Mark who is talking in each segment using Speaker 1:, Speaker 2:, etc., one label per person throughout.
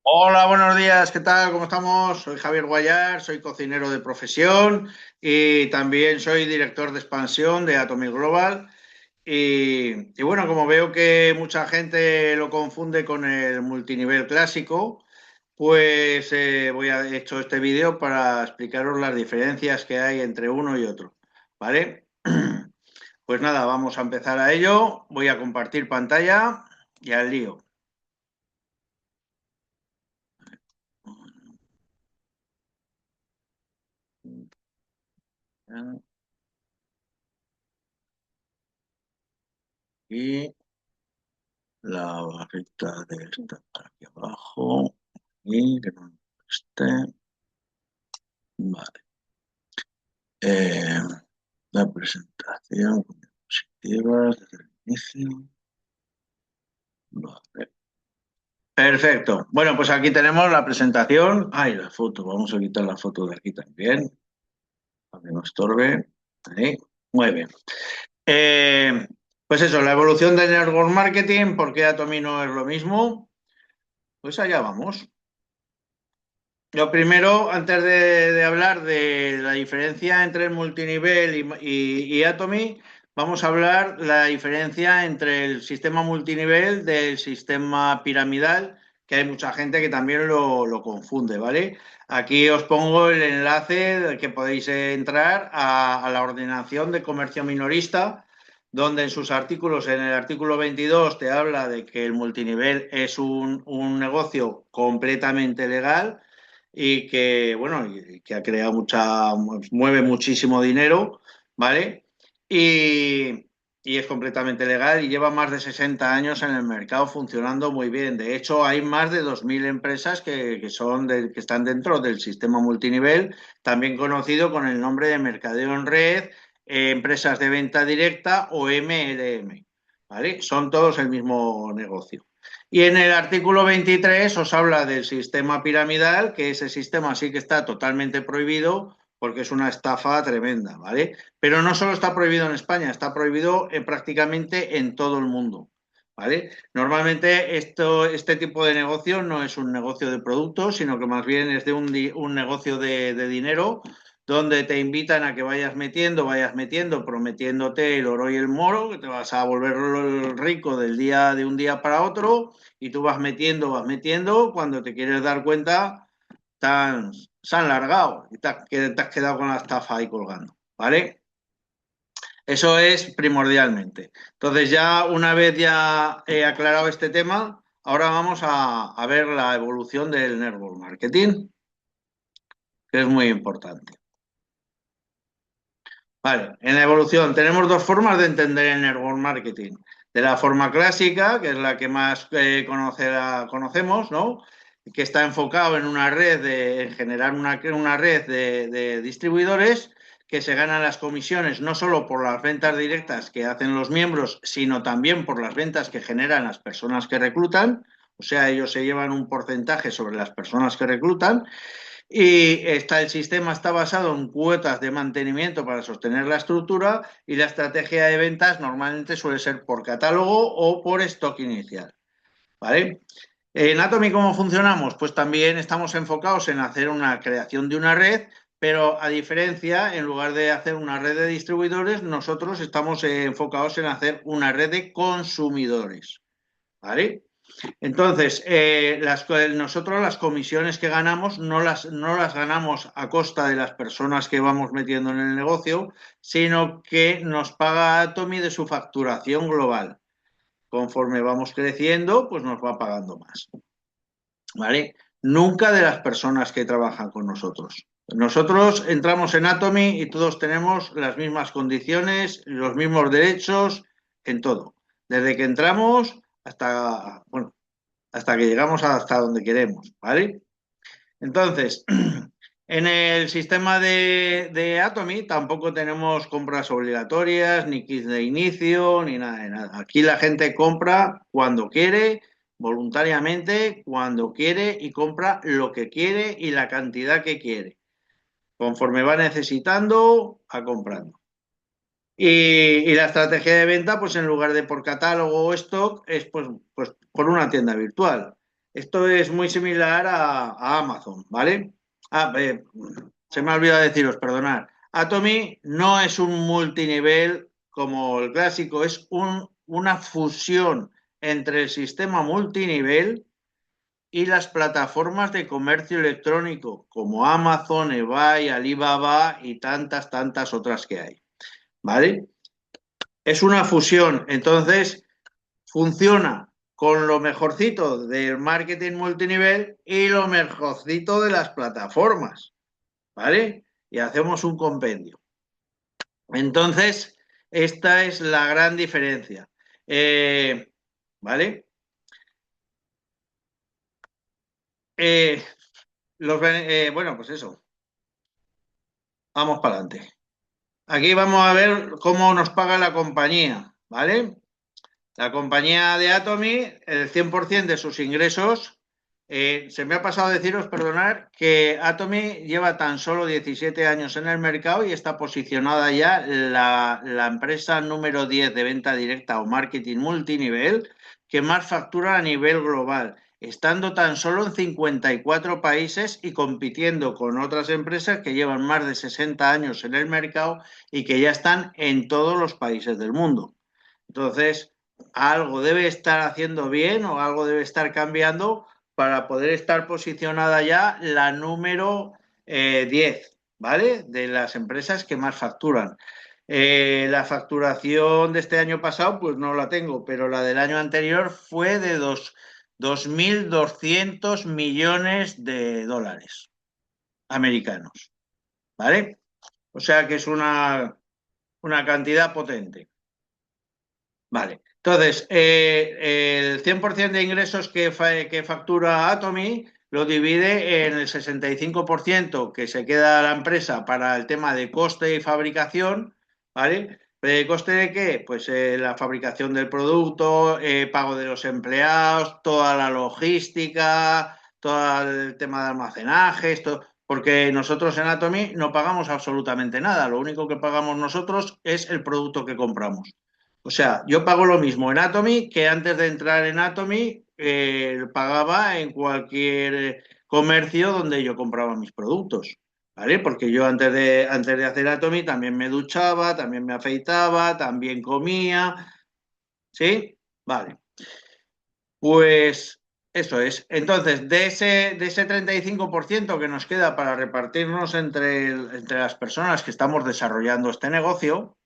Speaker 1: Hola, buenos días, ¿qué tal? ¿Cómo estamos? Soy Javier Guayar, soy cocinero de profesión y también soy director de expansión de Atomic Global. Y bueno, como veo que mucha gente lo confunde con el multinivel clásico, pues he hecho este vídeo para explicaros las diferencias que hay entre uno y otro, ¿vale? Pues nada, vamos a empezar a ello. Voy a compartir pantalla y al lío. Y la barrita de esta aquí abajo y que no esté. Vale. Eh, la presentación con diapositivas desde el inicio. Vale. Perfecto. Bueno, pues aquí tenemos la presentación. Ay, la foto. Vamos a quitar la foto de aquí también, para que no estorbe. Ahí. Muy bien. Eh, pues eso, la evolución del network marketing, ¿por qué Atomy no es lo mismo? Pues allá vamos. Lo primero, antes de hablar de la diferencia entre el multinivel y Atomy, vamos a hablar la diferencia entre el sistema multinivel del sistema piramidal, que hay mucha gente que también lo confunde, ¿vale? Aquí os pongo el enlace del que podéis entrar a la ordenación de comercio minorista, donde en sus artículos, en el artículo 22, te habla de que el multinivel es un negocio completamente legal y que, bueno, y que ha creado mueve muchísimo dinero, ¿vale? Y, y es completamente legal y lleva más de 60 años en el mercado funcionando muy bien. De hecho, hay más de 2.000 empresas que están dentro del sistema multinivel, también conocido con el nombre de mercadeo en red, empresas de venta directa o MLM, ¿vale? Son todos el mismo negocio. Y en el artículo 23 os habla del sistema piramidal, que ese sistema sí que está totalmente prohibido porque es una estafa tremenda, ¿vale? Pero no solo está prohibido en España, está prohibido prácticamente en todo el mundo, ¿vale? Normalmente este tipo de negocio no es un negocio de productos, sino que más bien es de un negocio de dinero donde te invitan a que vayas metiendo, prometiéndote el oro y el moro, que te vas a volver rico de un día para otro, y tú vas metiendo, cuando te quieres dar cuenta, se han largado y te has quedado con la estafa ahí colgando, ¿vale? Eso es primordialmente. Entonces ya una vez ya he aclarado este tema, ahora vamos a ver la evolución del network marketing, que es muy importante. Vale, en la evolución tenemos dos formas de entender el network marketing. De la forma clásica, que es la que más conocemos, ¿no? Que está enfocado en una en generar una red de distribuidores que se ganan las comisiones no solo por las ventas directas que hacen los miembros, sino también por las ventas que generan las personas que reclutan. O sea, ellos se llevan un porcentaje sobre las personas que reclutan el sistema está basado en cuotas de mantenimiento para sostener la estructura y la estrategia de ventas normalmente suele ser por catálogo o por stock inicial, ¿vale? En Atomy, ¿cómo funcionamos? Pues también estamos enfocados en hacer una creación de una red, pero a diferencia, en lugar de hacer una red de distribuidores, nosotros estamos enfocados en hacer una red de consumidores, ¿vale? Entonces, nosotros las comisiones que ganamos no las ganamos a costa de las personas que vamos metiendo en el negocio, sino que nos paga Atomy de su facturación global. Conforme vamos creciendo, pues nos va pagando más, ¿vale? Nunca de las personas que trabajan con nosotros. Nosotros entramos en Atomy y todos tenemos las mismas condiciones, los mismos derechos en todo. Desde que entramos hasta, bueno, hasta que llegamos hasta donde queremos, ¿vale? Entonces, en el sistema de Atomy tampoco tenemos compras obligatorias, ni kits de inicio, ni nada de nada. Aquí la gente compra cuando quiere, voluntariamente, cuando quiere y compra lo que quiere y la cantidad que quiere. Conforme va necesitando, va comprando. Y la estrategia de venta, pues en lugar de por catálogo o stock, es pues por una tienda virtual. Esto es muy similar a Amazon, ¿vale? Ah, se me ha olvidado deciros, perdonad. Atomy no es un multinivel como el clásico, es una fusión entre el sistema multinivel y las plataformas de comercio electrónico como Amazon, eBay, Alibaba y tantas otras que hay, ¿vale? Es una fusión, entonces funciona con lo mejorcito del marketing multinivel y lo mejorcito de las plataformas, ¿vale? Y hacemos un compendio. Entonces, esta es la gran diferencia, ¿vale? Eh, bueno, pues eso, vamos para adelante. Aquí vamos a ver cómo nos paga la compañía, ¿vale? La compañía de Atomy, el 100% de sus ingresos, se me ha pasado a deciros, perdonar, que Atomy lleva tan solo 17 años en el mercado y está posicionada ya la empresa número 10 de venta directa o marketing multinivel que más factura a nivel global, estando tan solo en 54 países y compitiendo con otras empresas que llevan más de 60 años en el mercado y que ya están en todos los países del mundo. Entonces, algo debe estar haciendo bien o algo debe estar cambiando para poder estar posicionada ya la número 10, ¿vale? De las empresas que más facturan. La facturación de este año pasado, pues no la tengo, pero la del año anterior fue de 2.200 millones de dólares americanos, ¿vale? O sea que es una cantidad potente. Vale. Entonces, el 100% de ingresos que factura Atomy lo divide en el 65% que se queda la empresa para el tema de coste y fabricación, ¿vale? ¿Coste de qué? Pues la fabricación del producto, pago de los empleados, toda la logística, todo el tema de almacenaje, esto, porque nosotros en Atomy no pagamos absolutamente nada, lo único que pagamos nosotros es el producto que compramos. O sea, yo pago lo mismo en Atomy que antes de entrar en Atomy pagaba en cualquier comercio donde yo compraba mis productos, ¿vale? Porque yo antes de hacer Atomy también me duchaba, también me afeitaba, también comía, ¿sí? Vale, pues eso es. Entonces, de ese 35% que nos queda para repartirnos entre las personas que estamos desarrollando este negocio,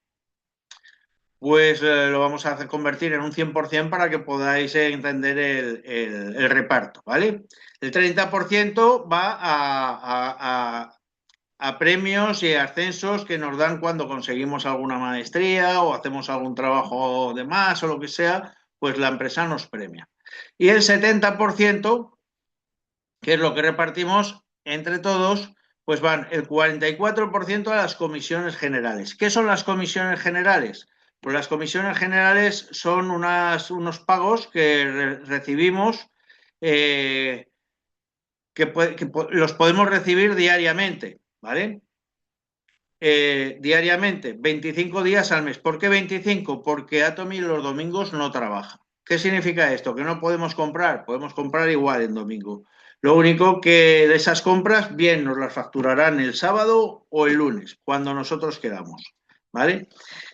Speaker 1: pues lo vamos a hacer convertir en un 100% para que podáis entender el reparto, ¿vale? El 30% va a premios y ascensos que nos dan cuando conseguimos alguna maestría o hacemos algún trabajo de más o lo que sea, pues la empresa nos premia. Y el 70%, que es lo que repartimos entre todos, pues van el 44% a las comisiones generales. ¿Qué son las comisiones generales? Pues las comisiones generales son unos pagos que recibimos, eh, que los podemos recibir diariamente, ¿vale? Diariamente, 25 días al mes. ¿Por qué 25? Porque Atomy los domingos no trabaja. ¿Qué significa esto? ¿Que no podemos comprar igual en domingo? Lo único que de esas compras, bien nos las facturarán el sábado o el lunes, cuando nosotros queramos, ¿vale?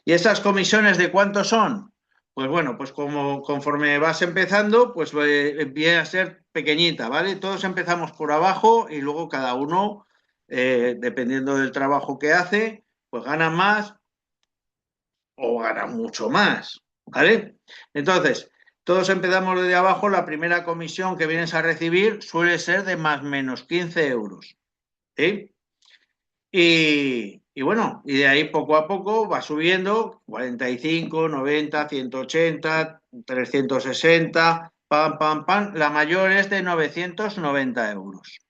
Speaker 1: ¿Y esas comisiones de cuánto son? Pues bueno, pues como conforme vas empezando, pues viene a ser pequeñita, ¿vale? Todos empezamos por abajo y luego cada uno, dependiendo del trabajo que hace, pues gana más o gana mucho más, ¿vale? Entonces, todos empezamos desde abajo, la primera comisión que vienes a recibir suele ser de más o menos 15 euros, ¿sí? Y bueno, y de ahí poco a poco va subiendo, 45, 90, 180, 360, pam, pam, pam. La mayor es de 990 euros,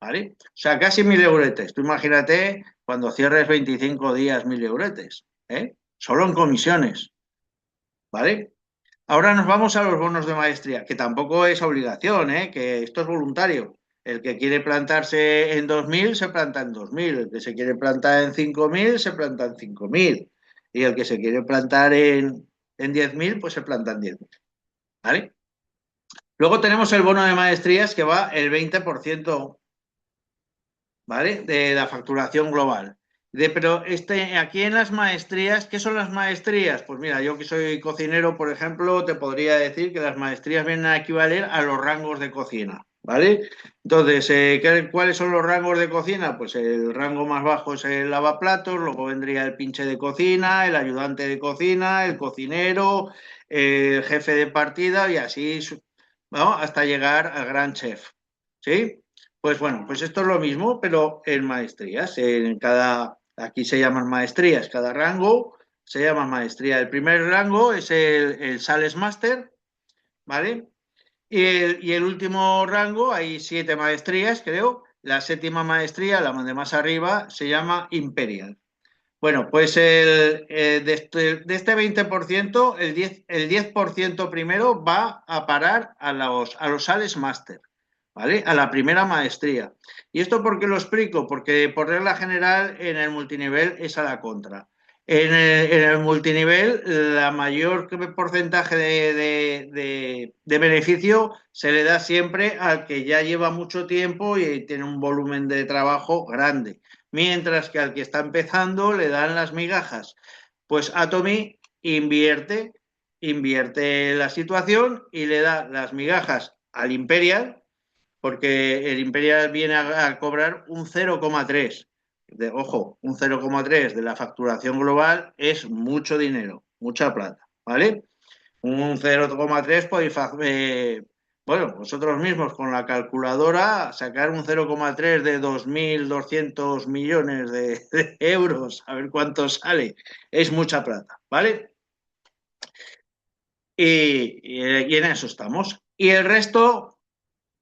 Speaker 1: ¿vale? O sea, casi 1.000 euretes. Tú imagínate cuando cierres 25 días 1.000 euretes, ¿eh? Solo en comisiones, ¿vale? Ahora nos vamos a los bonos de maestría, que tampoco es obligación, ¿eh? Que esto es voluntario. El que quiere plantarse en 2.000 se planta en 2.000. El que se quiere plantar en 5.000 se planta en 5.000. Y el que se quiere plantar en 10.000 pues se planta en 10.000. ¿Vale? Luego tenemos el bono de maestrías que va el 20%, ¿vale? De la facturación global. Pero aquí en las maestrías, ¿qué son las maestrías? Pues mira, yo que soy cocinero, por ejemplo, te podría decir que las maestrías vienen a equivaler a los rangos de cocina, ¿vale? Entonces, ¿cuáles son los rangos de cocina? Pues el rango más bajo es el lavaplatos, luego vendría el pinche de cocina, el ayudante de cocina, el cocinero, el jefe de partida y así, ¿no? Hasta llegar al gran chef, ¿sí? Pues bueno, pues esto es lo mismo, pero en maestrías. Aquí se llaman maestrías, cada rango se llama maestría. El primer rango es el Sales Master, ¿vale? Y el último rango, hay 7 maestrías, creo. La séptima maestría, la de más arriba, se llama Imperial. Bueno, pues de este 20%, el 10% primero va a parar a los Sales Master, ¿vale? A la primera maestría. ¿Y esto por qué lo explico? Porque por regla general en el multinivel es a la contra. En el multinivel, la mayor porcentaje de beneficio se le da siempre al que ya lleva mucho tiempo y tiene un volumen de trabajo grande, mientras que al que está empezando le dan las migajas. Pues Atomy invierte la situación y le da las migajas al Imperial, porque el Imperial viene a cobrar un 0,3. Ojo, un 0,3 de la facturación global es mucho dinero, mucha plata, ¿vale? Un 0,3 podéis, bueno, vosotros mismos con la calculadora sacar un 0,3 de 2.200 millones de euros, a ver cuánto sale. Es mucha plata, ¿vale? Y en eso estamos. Y el resto,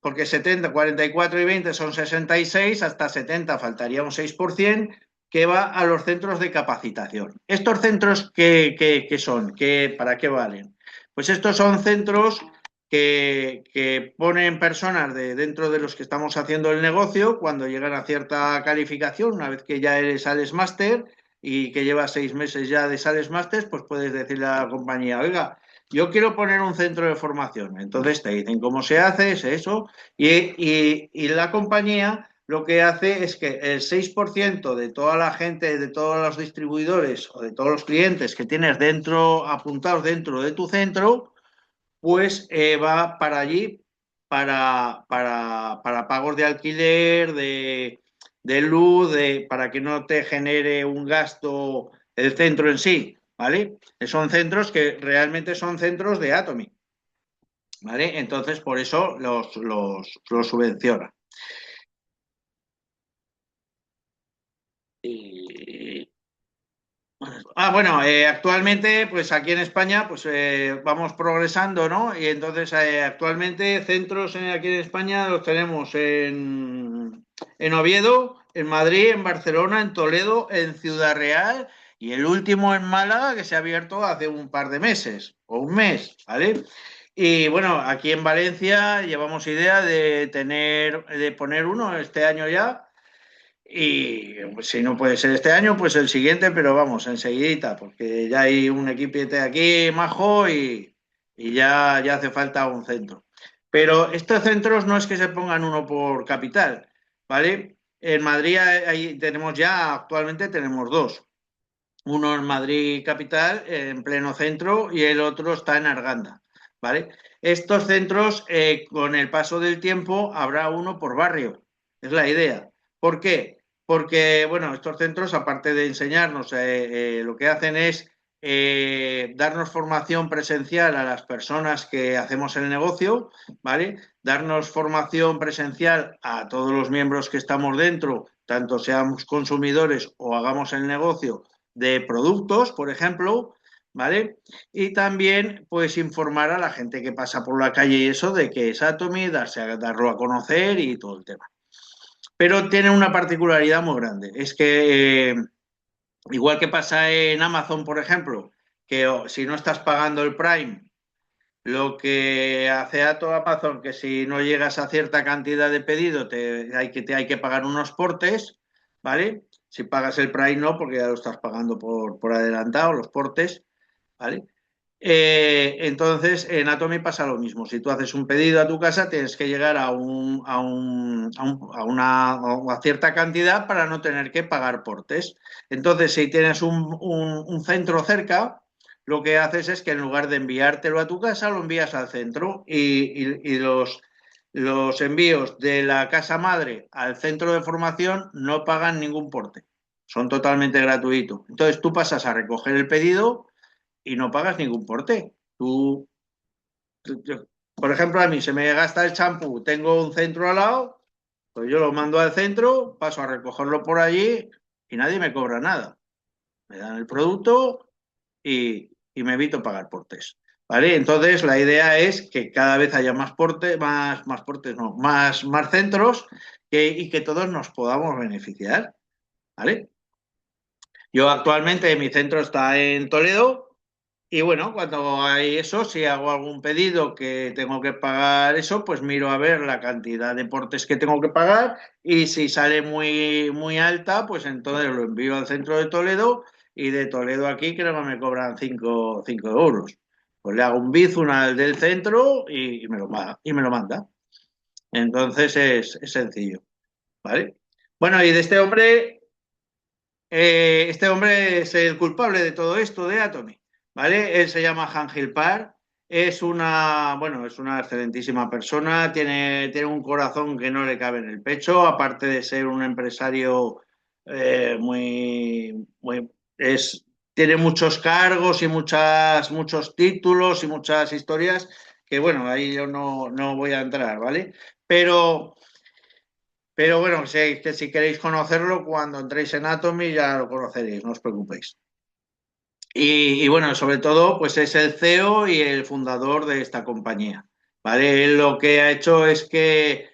Speaker 1: porque 70, 44 y 20 son 66, hasta 70 faltaría un 6%, que va a los centros de capacitación. ¿Estos centros qué son? ¿Para qué valen? Pues estos son centros que ponen personas dentro de los que estamos haciendo el negocio cuando llegan a cierta calificación, una vez que ya eres Sales Master y que llevas 6 meses ya de Sales Master, pues puedes decirle a la compañía, oiga, yo quiero poner un centro de formación. Entonces te dicen cómo se hace, es eso, y la compañía lo que hace es que el 6% de toda la gente, de todos los distribuidores o de todos los clientes que tienes apuntados dentro de tu centro, pues va para allí para pagos de alquiler, de luz, para que no te genere un gasto el centro en sí, ¿vale? Son centros que realmente son centros de Atomy, ¿vale? Entonces, por eso los subvenciona. Y, bueno, actualmente, pues aquí en España, pues vamos progresando, ¿no? Y entonces, actualmente, centros aquí en España los tenemos en Oviedo, en Madrid, en Barcelona, en Toledo, en Ciudad Real y el último en Málaga, que se ha abierto hace un par de meses o un mes, ¿vale? Y bueno, aquí en Valencia llevamos idea de poner uno este año ya. Y pues, si no puede ser este año, pues el siguiente, pero vamos, enseguidita, porque ya hay un equipete aquí majo y ya hace falta un centro. Pero estos centros no es que se pongan uno por capital, ¿vale? En Madrid actualmente tenemos dos. Uno en Madrid capital, en pleno centro, y el otro está en Arganda, ¿vale? Estos centros, con el paso del tiempo, habrá uno por barrio, es la idea. ¿Por qué? Porque, bueno, estos centros, aparte de enseñarnos, lo que hacen es darnos formación presencial a las personas que hacemos el negocio, ¿vale? Darnos formación presencial a todos los miembros que estamos dentro, tanto seamos consumidores o hagamos el negocio de productos, por ejemplo, ¿vale? Y también, pues, informar a la gente que pasa por la calle y eso de que es Atomy, darlo a conocer y todo el tema. Pero tiene una particularidad muy grande, es que igual que pasa en Amazon, por ejemplo, que si no estás pagando el Prime, lo que hace a todo Amazon, que si no llegas a cierta cantidad de pedido, te hay que pagar unos portes, ¿vale? Si pagas el Prime no, porque ya lo estás pagando por adelantado, los portes, ¿vale? Entonces, en Atomy pasa lo mismo. Si tú haces un pedido a tu casa, tienes que llegar a cierta cantidad para no tener que pagar portes. Entonces, si tienes un centro cerca, lo que haces es que en lugar de enviártelo a tu casa, lo envías al centro y los envíos de la casa madre al centro de formación no pagan ningún porte. Son totalmente gratuitos. Entonces, tú pasas a recoger el pedido y no pagas ningún porte. Por ejemplo, a mí se me gasta el champú, tengo un centro al lado, pues yo lo mando al centro, paso a recogerlo por allí y nadie me cobra nada. Me dan el producto y me evito pagar portes. ¿Vale? Entonces, la idea es que cada vez haya más portes, más portes, no, más centros y que todos nos podamos beneficiar. ¿Vale? Yo actualmente mi centro está en Toledo. Y bueno, cuando hay eso, si hago algún pedido que tengo que pagar eso, pues miro a ver la cantidad de portes que tengo que pagar y si sale muy alta, pues entonces lo envío al centro de Toledo y de Toledo aquí creo que me cobran 5 euros. Pues le hago un bizum al del centro y me lo manda. Entonces es sencillo, ¿vale? Bueno, y de este hombre es el culpable de todo esto de Atomy, ¿vale? Él se llama Han Park, es una excelentísima persona, tiene un corazón que no le cabe en el pecho, aparte de ser un empresario muy, tiene muchos cargos y muchos títulos y muchas historias que, bueno, ahí yo no voy a entrar, ¿vale? Pero... Pero bueno, que si queréis conocerlo, cuando entréis en Atomy ya lo conoceréis, no os preocupéis. Y bueno, sobre todo, pues es el CEO y el fundador de esta compañía. ¿Vale? Él lo que ha hecho es que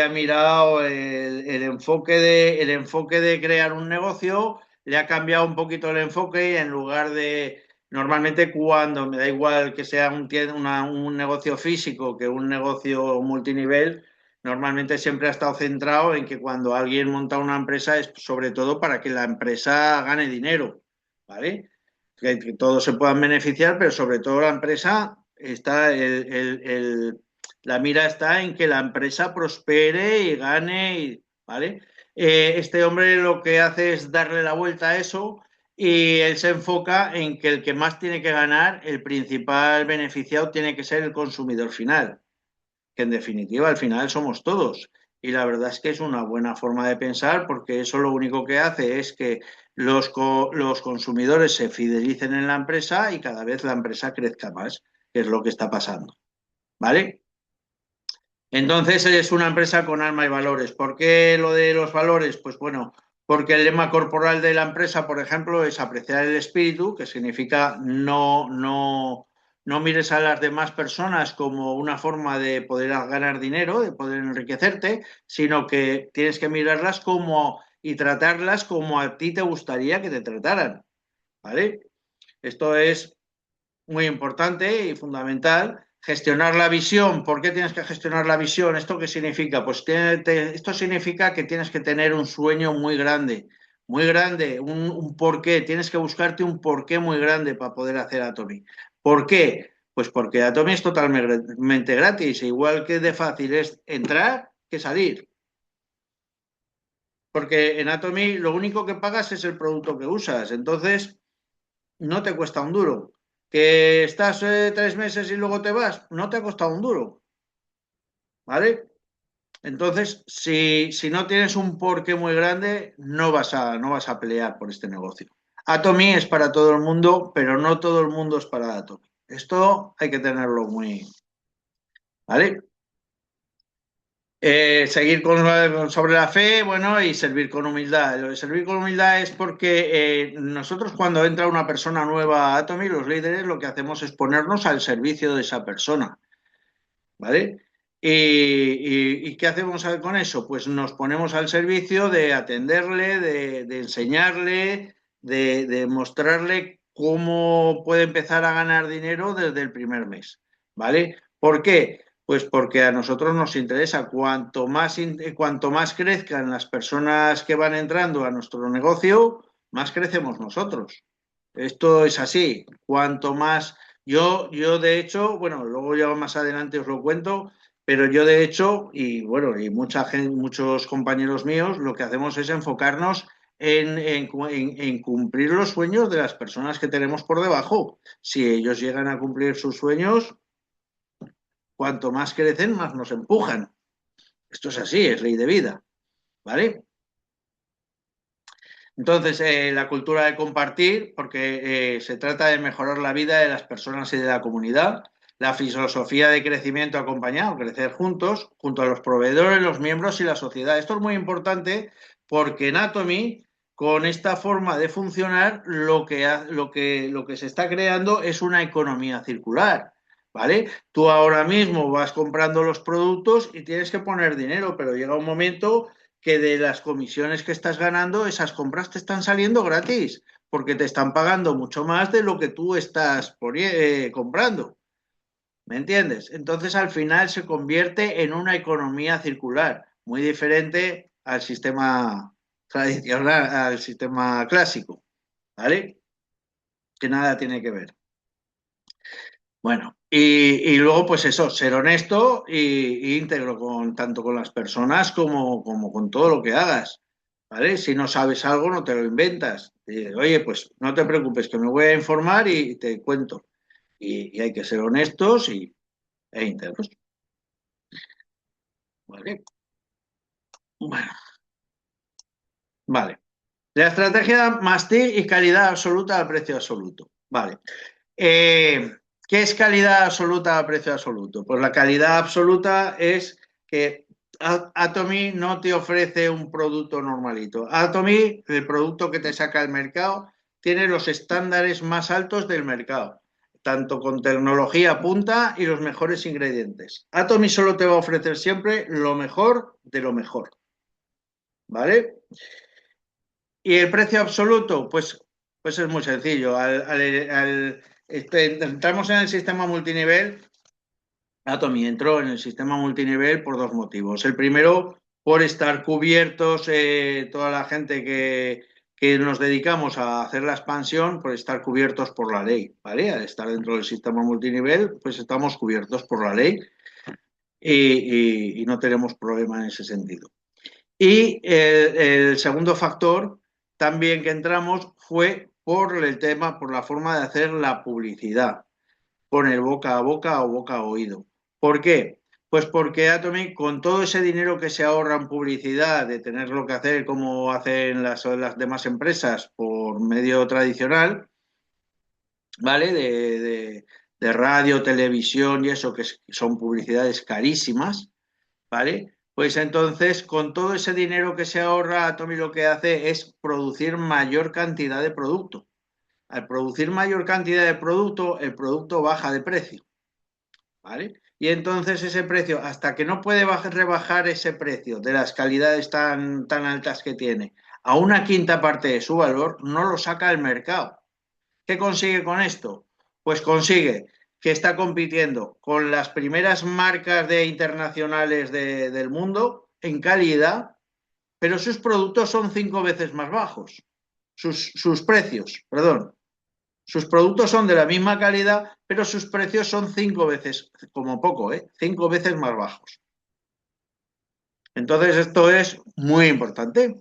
Speaker 1: ha mirado el enfoque de crear un negocio, le ha cambiado un poquito el enfoque y en lugar de, normalmente cuando me da igual que sea un negocio físico que un negocio multinivel, normalmente siempre ha estado centrado en que cuando alguien monta una empresa es sobre todo para que la empresa gane dinero. ¿Vale? Que todos se puedan beneficiar, pero sobre todo la empresa la mira está en que la empresa prospere y gane, ¿vale? Este hombre lo que hace es darle la vuelta a eso y él se enfoca en que el que más tiene que ganar, el principal beneficiado tiene que ser el consumidor final, que en definitiva al final somos todos. Y la verdad es que es una buena forma de pensar porque eso lo único que hace es que los consumidores se fidelicen en la empresa y cada vez la empresa crezca más, que es lo que está pasando. ¿Vale? Entonces es una empresa con alma y valores. ¿Por qué lo de los valores? Pues bueno, porque el lema corporal de la empresa, por ejemplo, es apreciar el espíritu, que significa no mires a las demás personas como una forma de poder ganar dinero, de poder enriquecerte, sino que tienes que mirarlas y tratarlas como a ti te gustaría que te trataran. ¿Vale? Esto es muy importante y fundamental. Gestionar la visión. ¿Por qué tienes que gestionar la visión? ¿Esto qué significa? Pues esto significa que tienes que tener un sueño muy grande, un porqué. Tienes que buscarte un porqué muy grande para poder hacer Atomy. ¿Por qué? Pues porque Atomy es totalmente gratis, igual que de fácil es entrar que salir. Porque en Atomy lo único que pagas es el producto que usas. Entonces, no te cuesta un duro. Que estás 3 meses y luego te vas, no te ha costado un duro, ¿vale? Entonces, si no tienes un porqué muy grande, no vas a pelear por este negocio. Atomy es para todo el mundo, pero no todo el mundo es para Atomy. Esto hay que tenerlo muy, ¿vale? Seguir sobre la fe, bueno, y servir con humildad. Lo de servir con humildad es porque nosotros cuando entra una persona nueva a Atomy, los líderes, lo que hacemos es ponernos al servicio de esa persona, ¿vale? ¿Y qué hacemos con eso? Pues nos ponemos al servicio de atenderle, de enseñarle, de mostrarle cómo puede empezar a ganar dinero desde el primer mes, ¿vale? ¿Por qué? Pues porque a nosotros nos interesa cuanto más crezcan las personas que van entrando a nuestro negocio, más crecemos nosotros. Esto es así. Cuanto más Yo de hecho, bueno, luego ya más adelante os lo cuento, pero yo de hecho, y bueno, y mucha gente, muchos compañeros míos, lo que hacemos es enfocarnos en cumplir los sueños de las personas que tenemos por debajo. Si ellos llegan a cumplir sus sueños, cuanto más crecen, más nos empujan. Esto es así, es ley de vida, ¿vale? Entonces, la cultura de compartir, porque se trata de mejorar la vida de las personas y de la comunidad. La filosofía de crecimiento acompañado, crecer juntos, junto a los proveedores, los miembros y la sociedad. Esto es muy importante porque en Atomy, con esta forma de funcionar, lo que se está creando es una economía circular. ¿Vale? Tú ahora mismo vas comprando los productos y tienes que poner dinero, pero llega un momento que de las comisiones que estás ganando, esas compras te están saliendo gratis, porque te están pagando mucho más de lo que tú estás comprando. ¿Me entiendes? Entonces al final se convierte en una economía circular, muy diferente al sistema tradicional, al sistema clásico, ¿vale? Que nada tiene que ver. Bueno, y luego, pues eso, ser honesto y íntegro tanto con las personas como con todo lo que hagas, ¿vale? Si no sabes algo, no te lo inventas. Oye, pues no te preocupes, que me voy a informar y te cuento. Y hay que ser honestos e íntegros, ¿vale? Bueno, vale. La estrategia mastic y calidad absoluta al precio absoluto. Vale. Eh, ¿Qué es calidad absoluta a precio absoluto? Pues la calidad absoluta es que Atomy no te ofrece un producto normalito. Atomy, el producto que te saca al mercado, tiene los estándares más altos del mercado, tanto con tecnología punta y los mejores ingredientes. Atomy solo te va a ofrecer siempre lo mejor de lo mejor, ¿vale? ¿Y el precio absoluto? Pues es muy sencillo. Entramos en el sistema multinivel. Atomy entró en el sistema multinivel por dos motivos. El primero, por estar cubiertos, toda la gente que nos dedicamos a hacer la expansión, por estar cubiertos por la ley, ¿vale? Al estar dentro del sistema multinivel, pues estamos cubiertos por la ley y no tenemos problema en ese sentido. Y el segundo factor también que entramos fue por el tema, por la forma de hacer la publicidad, poner boca a boca o boca a oído. ¿Por qué? Pues porque Atomic, con todo ese dinero que se ahorra en publicidad, de tener lo que hacer como hacen las demás empresas por medio tradicional, ¿vale? De radio, televisión y eso, que son publicidades carísimas, ¿vale? Pues entonces, con todo ese dinero que se ahorra, Atomy lo que hace es producir mayor cantidad de producto. Al producir mayor cantidad de producto, el producto baja de precio, ¿vale? Y entonces ese precio, hasta que no puede rebajar ese precio de las calidades tan altas que tiene a una quinta parte de su valor, no lo saca al mercado. ¿Qué consigue con esto? Pues consigue que está compitiendo con las primeras marcas internacionales del mundo en calidad, pero sus productos son 5 veces más bajos. Sus precios, perdón. Sus productos son de la misma calidad, pero sus precios son 5 veces, como poco, 5 veces más bajos. Entonces, esto es muy importante.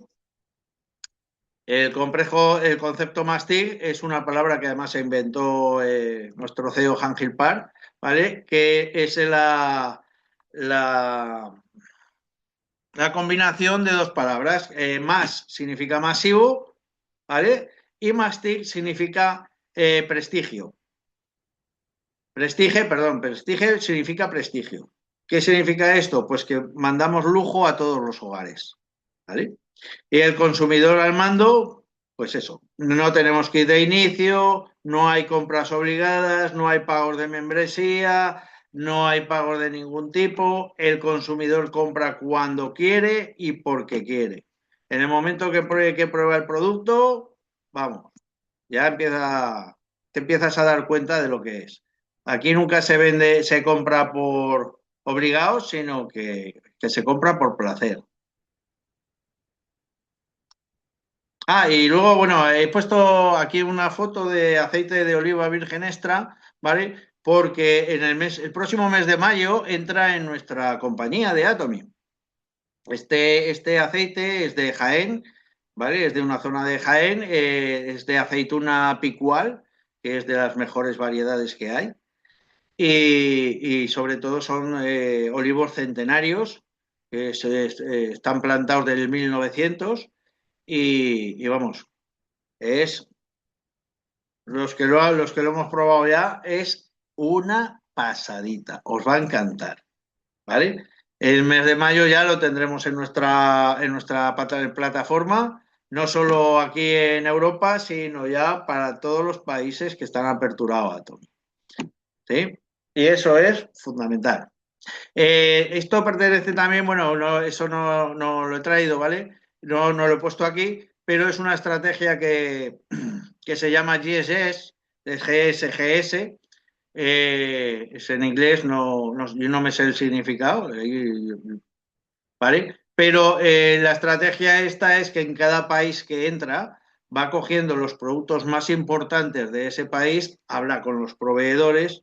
Speaker 1: El concepto mastic es una palabra que además se inventó nuestro CEO Han Park, ¿vale? Que es la combinación de dos palabras. Más significa masivo, ¿vale? Y mastic significa prestigio. Prestige significa prestigio. ¿Qué significa esto? Pues que mandamos lujo a todos los hogares, ¿vale? Y el consumidor al mando, pues eso, no tenemos kit de inicio, no hay compras obligadas, no hay pagos de membresía, no hay pagos de ningún tipo, el consumidor compra cuando quiere y porque quiere. En el momento que prueba el producto, vamos, ya te empiezas a dar cuenta de lo que es. Aquí nunca se compra por obligados, sino que se compra por placer. Ah, y luego, bueno, he puesto aquí una foto de aceite de oliva virgen extra, ¿vale? Porque el próximo mes de mayo entra en nuestra compañía de Atomy. Este aceite es de Jaén, ¿vale? Es de una zona de Jaén, es de aceituna picual, que es de las mejores variedades que hay. Y sobre todo son olivos centenarios que están plantados del 1900 y vamos, es los que lo hemos probado ya es una pasadita, os va a encantar, ¿vale? El mes de mayo ya lo tendremos en nuestra plataforma, no solo aquí en Europa, sino ya para todos los países que están aperturados a Atom, ¿sí? Y eso es fundamental. Esto pertenece también, bueno, eso no lo he traído, ¿vale? No lo he puesto aquí, pero es una estrategia que se llama GSS, GSGS, es en inglés, yo no me sé el significado, ¿vale? Pero la estrategia esta es que en cada país que entra va cogiendo los productos más importantes de ese país, habla con los proveedores,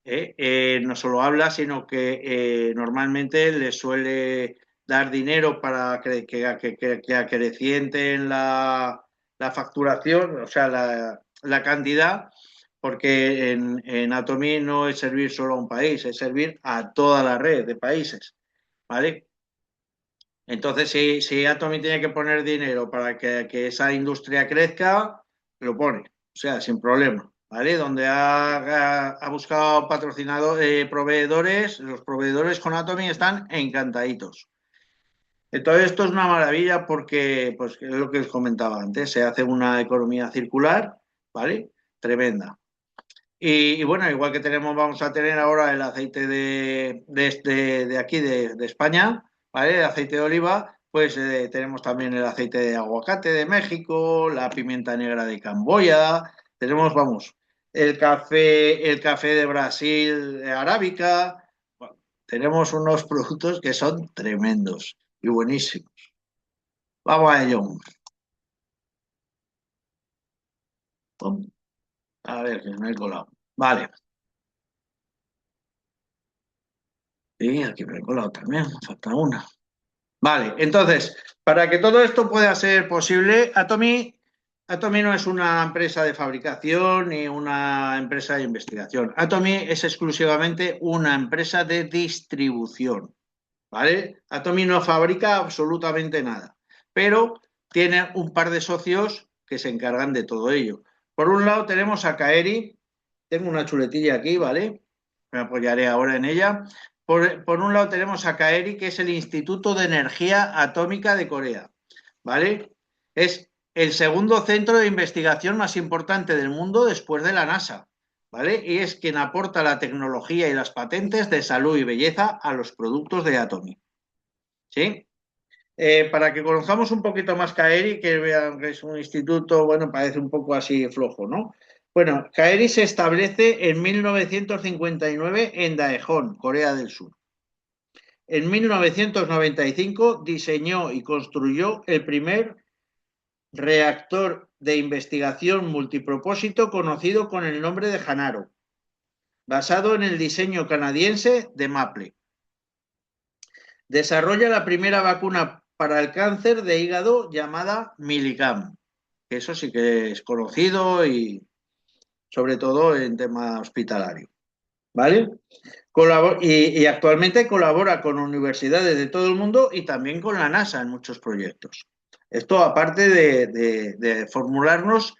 Speaker 1: no solo habla, sino que normalmente les suele dar dinero para que acrecienten la facturación, o sea, la cantidad, porque en Atomy no es servir solo a un país, es servir a toda la red de países, ¿vale? Entonces, si Atomy tiene que poner dinero para que esa industria crezca, lo pone, o sea, sin problema, ¿vale? Donde ha buscado proveedores, los proveedores con Atomy están encantaditos. Entonces, esto es una maravilla porque, pues, es lo que os comentaba antes, se hace una economía circular, ¿vale? Tremenda. Y bueno, igual que vamos a tener ahora el aceite de aquí, de España, ¿vale? El aceite de oliva, pues tenemos también el aceite de aguacate de México, la pimienta negra de Camboya, tenemos, vamos, el café de Brasil, arábica, bueno, tenemos unos productos que son tremendos y buenísimos. Vamos a ello. A ver, que me he colado. Vale. Y aquí me he colado también, me falta una. Vale, entonces, para que todo esto pueda ser posible, Atomy no es una empresa de fabricación ni una empresa de investigación. Atomy es exclusivamente una empresa de distribución, ¿vale? Atomy no fabrica absolutamente nada, pero tiene un par de socios que se encargan de todo ello. Por un lado tenemos a Kaeri, tengo una chuletilla aquí, ¿vale? Me apoyaré ahora en ella. Por un lado tenemos a Kaeri, que es el Instituto de Energía Atómica de Corea, ¿vale? Es el segundo centro de investigación más importante del mundo después de la NASA, ¿vale? Y es quien aporta la tecnología y las patentes de salud y belleza a los productos de Atomy, ¿sí? Para que conozcamos un poquito más Kaeri, que vean que es un instituto, bueno, parece un poco así flojo, ¿no? Bueno, Kaeri se establece en 1959 en Daejeon, Corea del Sur. En 1995 diseñó y construyó el primer reactor de investigación multipropósito conocido con el nombre de Hanaro, basado en el diseño canadiense de Maple. Desarrolla la primera vacuna para el cáncer de hígado llamada Milicam, que eso sí que es conocido y sobre todo en tema hospitalario, ¿vale? Y actualmente colabora con universidades de todo el mundo y también con la NASA en muchos proyectos. Esto aparte de formularnos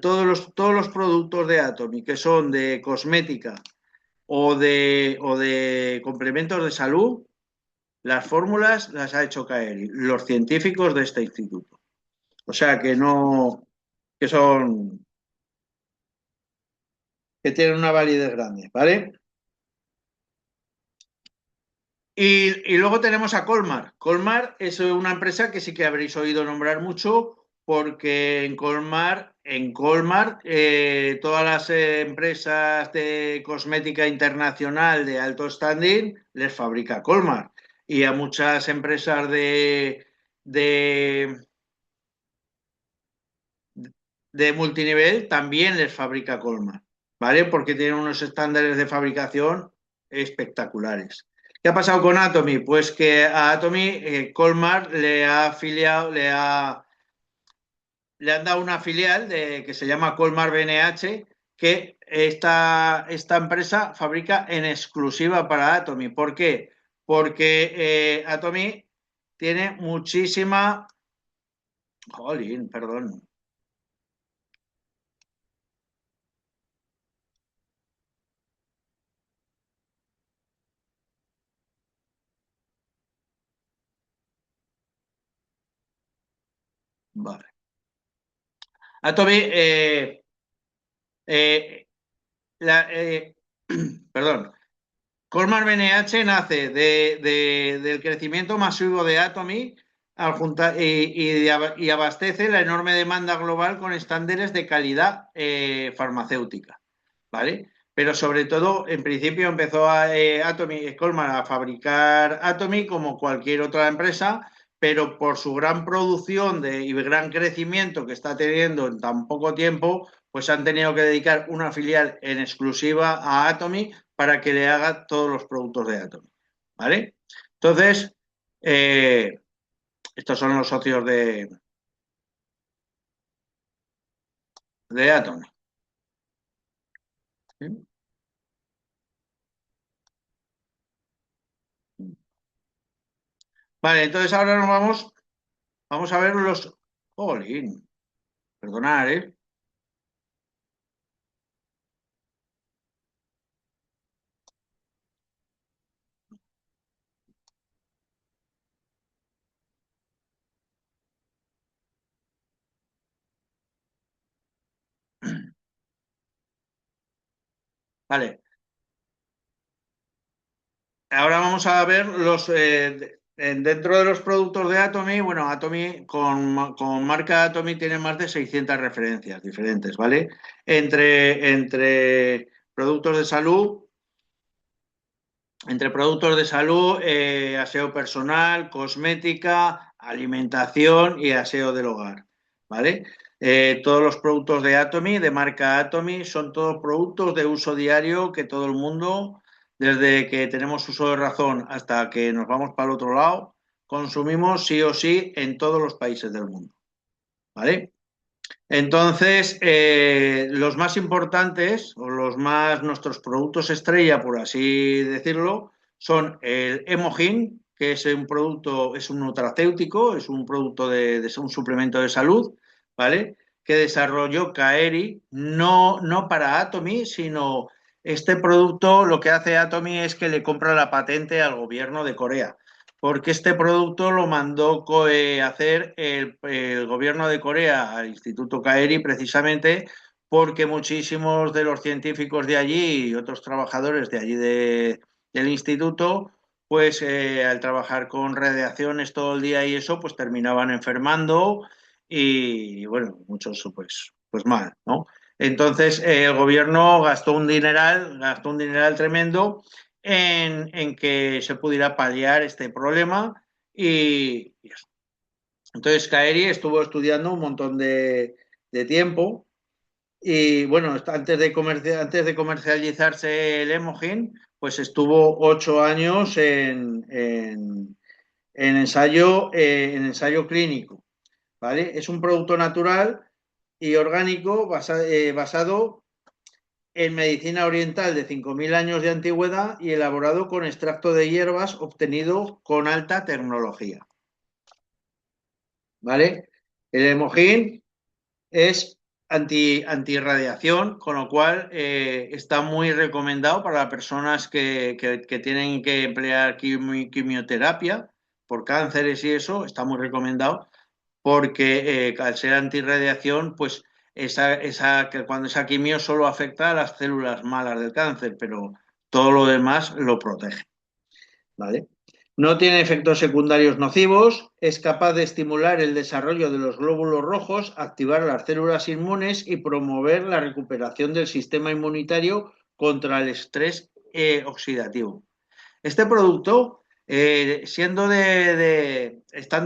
Speaker 1: todos los productos de Atomy que son de cosmética o de complementos de salud, las fórmulas las ha hecho Kaeri, los científicos de este instituto. O sea que no, que son, que tienen una validez grande, ¿vale? Y luego tenemos a Colmar. Colmar es una empresa que sí que habréis oído nombrar mucho porque en Colmar todas las empresas de cosmética internacional de alto standing les fabrica Colmar. Y a muchas empresas de, de multinivel también les fabrica Colmar. ¿vale? Porque tiene unos estándares de fabricación espectaculares. ¿Qué ha pasado con Atomy? Pues que a Atomy Colmar le ha afiliado, le han dado una filial que se llama Colmar BNH, que esta empresa fabrica en exclusiva para Atomy. ¿Por qué? Porque Atomy tiene muchísima... Jolín, perdón. Vale. Atomy, eh, eh, perdón, Colmar BNH nace del crecimiento masivo de Atomy y abastece la enorme demanda global con estándares de calidad farmacéutica, ¿vale? Pero sobre todo, en principio empezó Colmar a fabricar Atomy como cualquier otra empresa, pero por su gran producción y gran crecimiento que está teniendo en tan poco tiempo, pues han tenido que dedicar una filial en exclusiva a Atomy para que le haga todos los productos de Atomy, ¿vale? Entonces, eh, estos son los socios de Atomy. ¿Sí? Vale, entonces ahora vamos a ver los... Jolín, perdonad, ¿eh? Vale, ahora vamos a ver dentro de los productos de Atomy, bueno, Atomy con marca Atomy tiene más de 600 referencias diferentes, ¿vale? Entre productos de salud, aseo personal, cosmética, alimentación y aseo del hogar, ¿vale? Todos los productos de Atomy, de marca Atomy, son todos productos de uso diario que todo el mundo, desde que tenemos uso de razón hasta que nos vamos para el otro lado, consumimos sí o sí en todos los países del mundo, ¿vale? Entonces, los más importantes o nuestros productos estrella, por así decirlo, son el Hemogin, que es un producto, es un nutracéutico, es un producto de un suplemento de salud, ¿vale? Que desarrolló Kaeri, no para Atomy, sino este producto lo que hace Atomy es que le compra la patente al gobierno de Corea porque este producto lo mandó hacer el gobierno de Corea al Instituto Kaeri precisamente porque muchísimos de los científicos de allí y otros trabajadores de allí del instituto, pues al trabajar con radiaciones todo el día y eso, pues terminaban enfermando y bueno, muchos pues mal, ¿no? Entonces el gobierno gastó un dineral tremendo en que se pudiera paliar este problema y eso. Entonces Kaeri estuvo estudiando un montón de tiempo y bueno, antes de comercializarse el Emogin, pues estuvo 8 años en ensayo clínico, ¿vale? Es un producto natural y orgánico basado en medicina oriental de 5.000 años de antigüedad y elaborado con extracto de hierbas obtenido con alta tecnología. ¿Vale? El hemojín es antirradiación, con lo cual está muy recomendado para las personas que tienen que emplear quimioterapia por cánceres y eso, está muy recomendado porque al ser antirradiación, pues que cuando esa quimio solo afecta a las células malas del cáncer, pero todo lo demás lo protege, ¿vale? No tiene efectos secundarios nocivos, es capaz de estimular el desarrollo de los glóbulos rojos, activar las células inmunes y promover la recuperación del sistema inmunitario contra el estrés oxidativo. Este producto, estando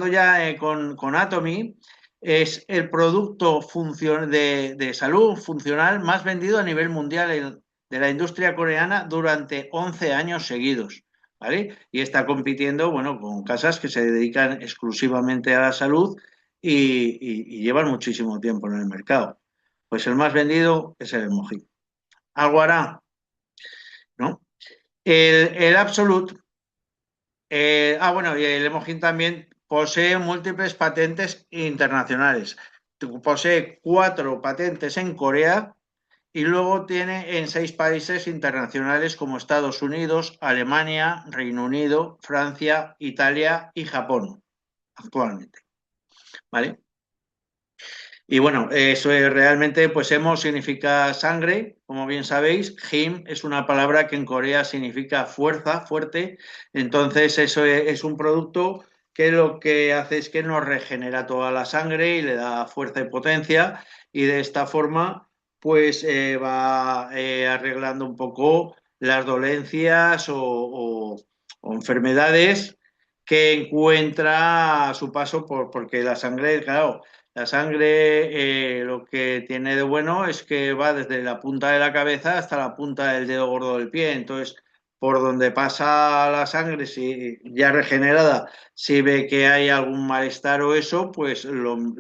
Speaker 1: ya con Atomy, es el producto de salud funcional más vendido a nivel mundial de la industria coreana durante 11 años seguidos, ¿vale? Y está compitiendo, bueno, con casas que se dedican exclusivamente a la salud y llevan muchísimo tiempo en el mercado. Pues el más vendido es el Emoji. Algo hará, ¿no? El Absolute, bueno, y el Emojin también posee múltiples patentes internacionales. Posee 4 patentes en Corea y luego tiene en 6 países internacionales como Estados Unidos, Alemania, Reino Unido, Francia, Italia y Japón actualmente. ¿Vale? Y bueno, eso es realmente, pues hemo significa sangre, como bien sabéis. Him es una palabra que en Corea significa fuerza, fuerte. Entonces, eso es un producto que lo que hace es que nos regenera toda la sangre y le da fuerza y potencia. Y de esta forma, pues va arreglando un poco las dolencias o enfermedades que encuentra a su paso porque la sangre, claro. La sangre lo que tiene de bueno es que va desde la punta de la cabeza hasta la punta del dedo gordo del pie. Entonces, por donde pasa la sangre, si ya regenerada, si ve que hay algún malestar o eso, pues lo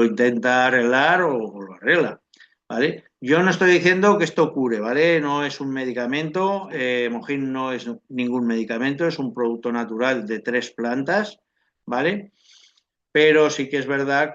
Speaker 1: intenta arreglar o lo arregla. ¿Vale? Yo no estoy diciendo que esto cure, ¿vale? No es un medicamento, Mojín no es ningún medicamento, es un producto natural de 3 plantas, ¿vale? Pero sí que es verdad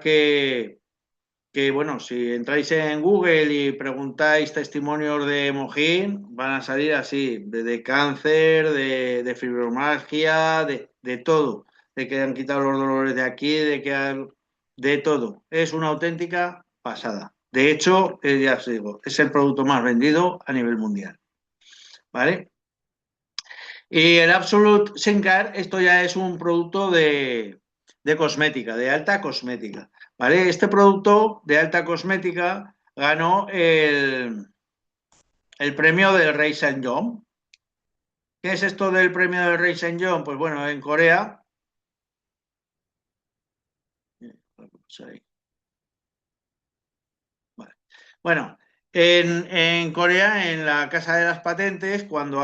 Speaker 1: bueno, si entráis en Google y preguntáis testimonios de Mojín, van a salir así, de cáncer, de fibromialgia, de todo, de que han quitado los dolores de aquí, de todo. Es una auténtica pasada. De hecho, ya os digo, es el producto más vendido a nivel mundial, ¿vale? Y el Absolute Skincare, esto ya es un producto de cosmética, de alta cosmética, ¿vale? Este producto de alta cosmética ganó el premio del Rey Sejong. ¿Qué es esto del premio del Rey Sejong? Pues bueno, en Corea, vale. Bueno, en Corea, en la Casa de las Patentes, cuando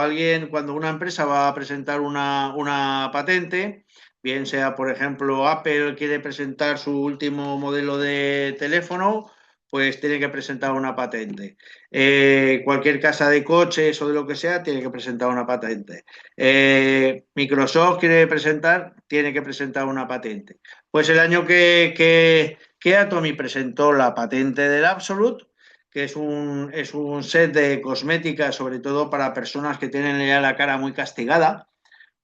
Speaker 1: una empresa va a presentar una patente, bien sea, por ejemplo, Apple quiere presentar su último modelo de teléfono, pues tiene que presentar una patente. Cualquier casa de coches o de lo que sea, tiene que presentar una patente. Microsoft tiene que presentar una patente. Pues el año que Atomy presentó la patente del Absolute, que es un set de cosmética, sobre todo para personas que tienen ya la cara muy castigada,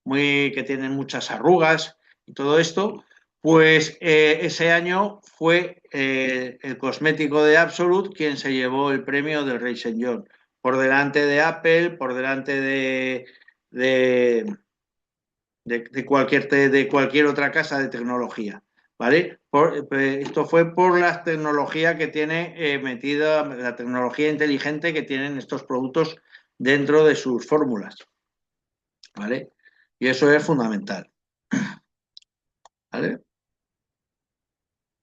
Speaker 1: que tienen muchas arrugas y todo esto, pues ese año fue el cosmético de Absolute quien se llevó el premio del Rey Señor, por delante de Apple, por delante de, de cualquier otra casa de tecnología. ¿Vale? Esto fue por la tecnología que tiene metida, la tecnología inteligente que tienen estos productos dentro de sus fórmulas. ¿Vale? Y eso es fundamental. ¿Vale?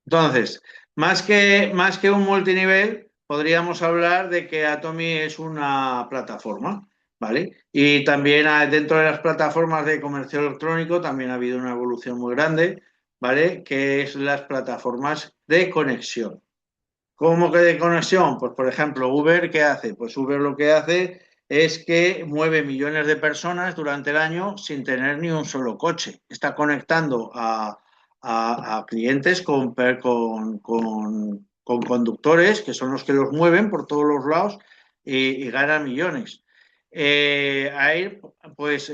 Speaker 1: Entonces, más que un multinivel, podríamos hablar de que Atomy es una plataforma, ¿vale? Y también dentro de las plataformas de comercio electrónico también ha habido una evolución muy grande, ¿vale? Que es las plataformas de conexión. ¿Cómo que de conexión? Pues, por ejemplo, Uber, ¿qué hace? Pues Uber lo que hace es que mueve millones de personas durante el año sin tener ni un solo coche. Está conectando a clientes con conductores, que son los que los mueven por todos los lados y ganan millones. Ahí, pues,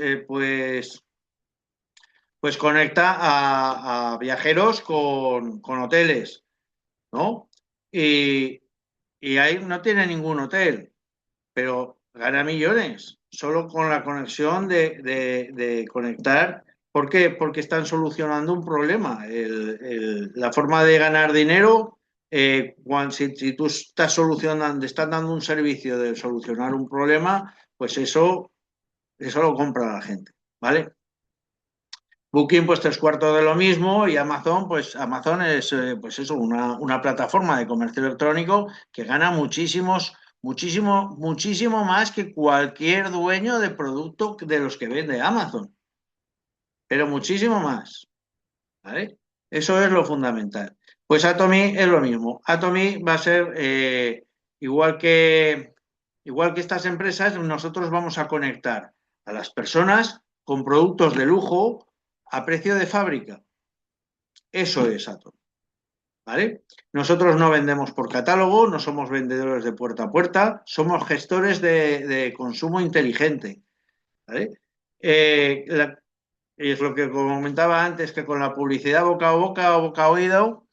Speaker 1: pues conecta a viajeros con hoteles, ¿no? Y, y ahí no tiene ningún hotel, pero gana millones solo con la conexión de conectar. ¿Por qué? Porque están solucionando un problema. La forma de ganar dinero, si tú estás solucionando, estás dando un servicio de solucionar un problema, pues eso lo compra la gente, ¿vale? Booking, pues tres cuartos de lo mismo y Amazon, pues Amazon es pues eso, una plataforma de comercio electrónico que gana muchísimo más que cualquier dueño de producto de los que vende Amazon, pero muchísimo más, ¿vale? Eso es lo fundamental. Pues Atomy es lo mismo. Atomy va a ser igual que, igual que estas empresas, nosotros vamos a conectar a las personas con productos de lujo a precio de fábrica. Eso es Atom, ¿vale? Nosotros no vendemos por catálogo, no somos vendedores de puerta a puerta, somos gestores de consumo inteligente, ¿vale? La, es lo que comentaba antes, que con la publicidad boca a boca o boca a oído,